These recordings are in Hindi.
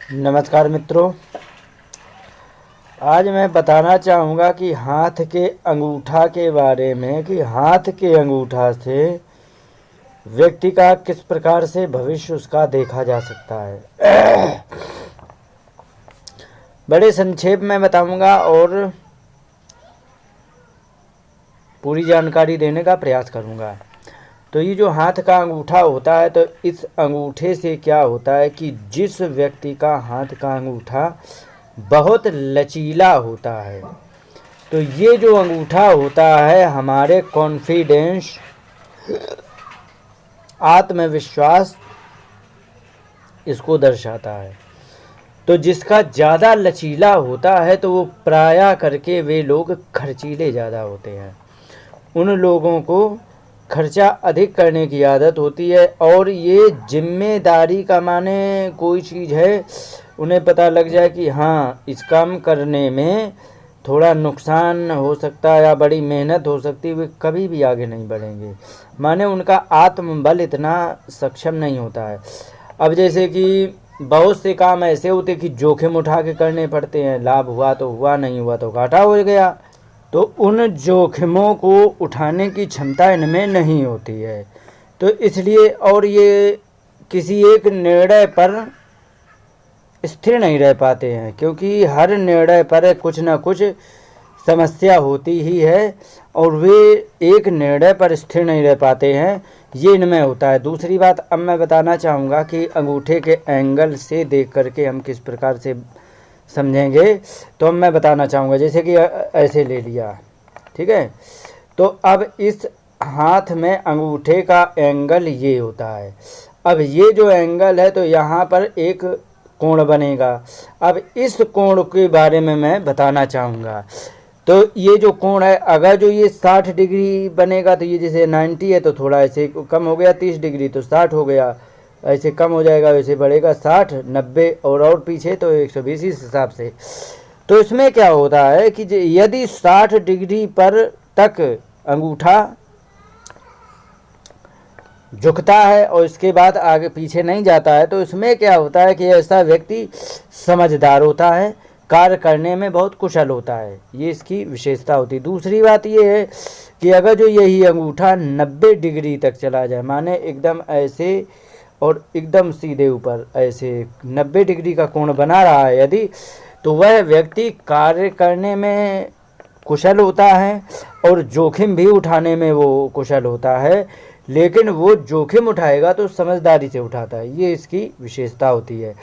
नमस्कार मित्रों, आज मैं बताना चाहूँगा कि हाथ के अंगूठा के बारे में कि हाथ के अंगूठा से व्यक्ति का किस प्रकार से भविष्य उसका देखा जा सकता है। बड़े संक्षेप में बताऊँगा और पूरी जानकारी देने का प्रयास करूँगा। तो ये जो हाथ का अंगूठा होता है, तो इस अंगूठे से क्या होता है कि जिस व्यक्ति का हाथ का अंगूठा बहुत लचीला होता है, तो ये जो अंगूठा होता है हमारे कॉन्फिडेंस, आत्मविश्वास इसको दर्शाता है। तो जिसका ज़्यादा लचीला होता है तो वो प्रायः करके वे लोग खर्चीले ज़्यादा होते हैं। उन लोगों को खर्चा अधिक करने की आदत होती है और ये जिम्मेदारी का माने कोई चीज़ है, उन्हें पता लग जाए कि हाँ इस काम करने में थोड़ा नुकसान हो सकता है या बड़ी मेहनत हो सकती है, वे कभी भी आगे नहीं बढ़ेंगे। माने उनका आत्मबल इतना सक्षम नहीं होता है। अब जैसे कि बहुत से काम ऐसे होते कि जोखिम उठा के करने पड़ते हैं, लाभ हुआ तो हुआ, नहीं हुआ तो घाटा हो गया। तो उन जोखिमों को उठाने की क्षमता इनमें नहीं होती है। तो इसलिए और ये किसी एक निर्णय पर स्थिर नहीं रह पाते हैं, क्योंकि हर निर्णय पर कुछ ना कुछ समस्या होती ही है और वे एक निर्णय पर स्थिर नहीं रह पाते हैं, ये इनमें होता है। दूसरी बात अब मैं बताना चाहूँगा कि अंगूठे के एंगल से देख करके हम किस प्रकार से समझेंगे। तो अब मैं बताना चाहूँगा, जैसे कि ऐसे ले लिया, ठीक है। तो अब इस हाथ में अंगूठे का एंगल ये होता है। अब ये जो एंगल है तो यहाँ पर एक कोण बनेगा। अब इस कोण के बारे में मैं बताना चाहूँगा। तो ये जो कोण है, अगर जो ये 60 डिग्री बनेगा तो ये जैसे 90 है तो थोड़ा ऐसे कम हो गया, 30 डिग्री तो 60 हो गया, ऐसे कम हो जाएगा, वैसे बढ़ेगा 60, 90 और पीछे तो 120 इस हिसाब से। तो इसमें क्या होता है कि यदि 60 डिग्री पर तक अंगूठा झुकता है और इसके बाद आगे पीछे नहीं जाता है, तो इसमें क्या होता है कि ऐसा व्यक्ति समझदार होता है, कार्य करने में बहुत कुशल होता है, ये इसकी विशेषता होती है। दूसरी बात ये है कि अगर जो यही अंगूठा 90 डिग्री तक चला जाए, माने एकदम ऐसे और एकदम सीधे ऊपर ऐसे 90 डिग्री का कोण बना रहा है यदि, तो वह व्यक्ति कार्य करने में कुशल होता है और जोखिम भी उठाने में वो कुशल होता है, लेकिन वो जोखिम उठाएगा तो समझदारी से उठाता है, ये इसकी विशेषता होती है।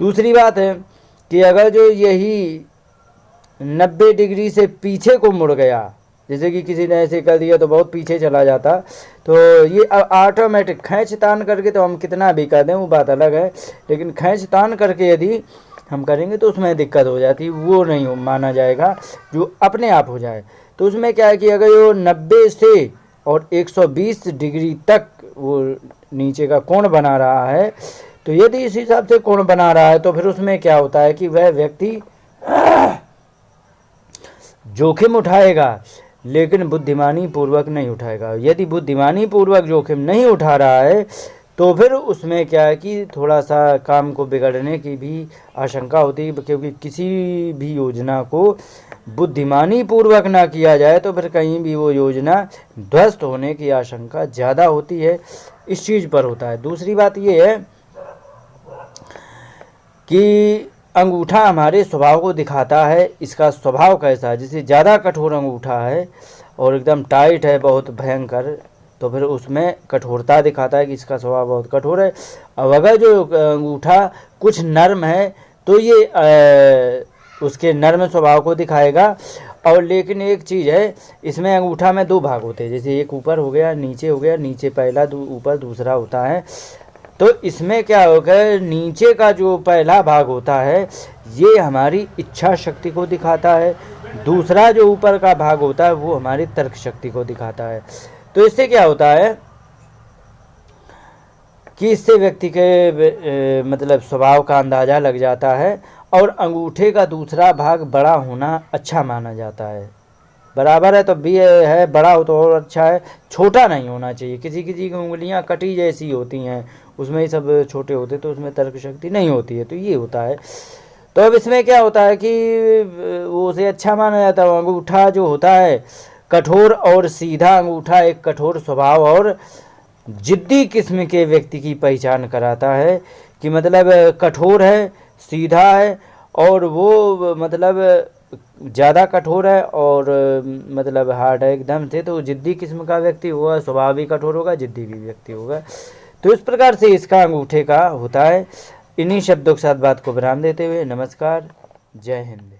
दूसरी बात है कि अगर जो यही 90 डिग्री से पीछे को मुड़ गया, जैसे कि किसी ने ऐसे कर दिया तो बहुत पीछे चला जाता, तो ये ऑटोमेटिक खींच तान करके तो हम कितना भी कर दें वो बात अलग है, लेकिन खींच तान करके यदि हम करेंगे तो उसमें दिक्कत हो जाती है, वो नहीं माना जाएगा जो अपने आप हो जाए। तो उसमें क्या है कि अगर वो 90 से और 120 डिग्री तक वो नीचे का कोण बना रहा है, तो यदि इस हिसाब से कोण बना रहा है तो फिर उसमें क्या होता है कि वह व्यक्ति जोखिम उठाएगा, लेकिन बुद्धिमानी पूर्वक नहीं उठाएगा। यदि बुद्धिमानी पूर्वक जोखिम नहीं उठा रहा है तो फिर उसमें क्या है कि थोड़ा सा काम को बिगड़ने की भी आशंका होती है, क्योंकि किसी भी योजना को बुद्धिमानी पूर्वक ना किया जाए तो फिर कहीं भी वो योजना ध्वस्त होने की आशंका ज़्यादा होती है, इस चीज़ पर होता है। दूसरी बात ये है कि अंगूठा हमारे स्वभाव को दिखाता है, इसका स्वभाव कैसा है। जैसे ज़्यादा कठोर अंगूठा है और एकदम टाइट है, बहुत भयंकर, तो फिर उसमें कठोरता दिखाता है कि इसका स्वभाव बहुत कठोर है। अब अगर जो अंगूठा कुछ नर्म है तो ये उसके नर्म स्वभाव को दिखाएगा। और लेकिन एक चीज़ है, इसमें अंगूठा में 2 भाग होते हैं, जैसे एक ऊपर हो गया, नीचे हो गया, नीचे पहला ऊपर दूसरा होता है। तो इसमें क्या होगा, नीचे का जो पहला भाग होता है ये हमारी इच्छा शक्ति को दिखाता है, दूसरा जो ऊपर का भाग होता है वो हमारी तर्क शक्ति को दिखाता है। तो इससे क्या होता है कि इससे व्यक्ति के मतलब स्वभाव का अंदाज़ा लग जाता है। और अंगूठे का दूसरा भाग बड़ा होना अच्छा माना जाता है, बराबर है तो भी है, बड़ा हो तो और अच्छा है, छोटा नहीं होना चाहिए। किसी किसी की उंगलियां कटी जैसी होती हैं, उसमें ही सब छोटे होते, तो उसमें तर्क शक्ति नहीं होती है। तो ये होता है। तो अब इसमें क्या होता है कि वो उसे अच्छा माना जाता है। अंगूठा जो होता है कठोर और सीधा अंगूठा एक कठोर स्वभाव और जिद्दी किस्म के व्यक्ति की पहचान कराता है, कि मतलब कठोर है, सीधा है, और वो मतलब ज़्यादा कठोर है और मतलब हार्ड है एकदम से। तो जिद्दी किस्म का व्यक्ति हुआ, स्वभाव भी कठोर होगा, जिद्दी भी व्यक्ति होगा। तो इस प्रकार से इसका अंगूठे का होता है। इन्हीं शब्दों के साथ बात को विराम देते हुए नमस्कार, जय हिंद।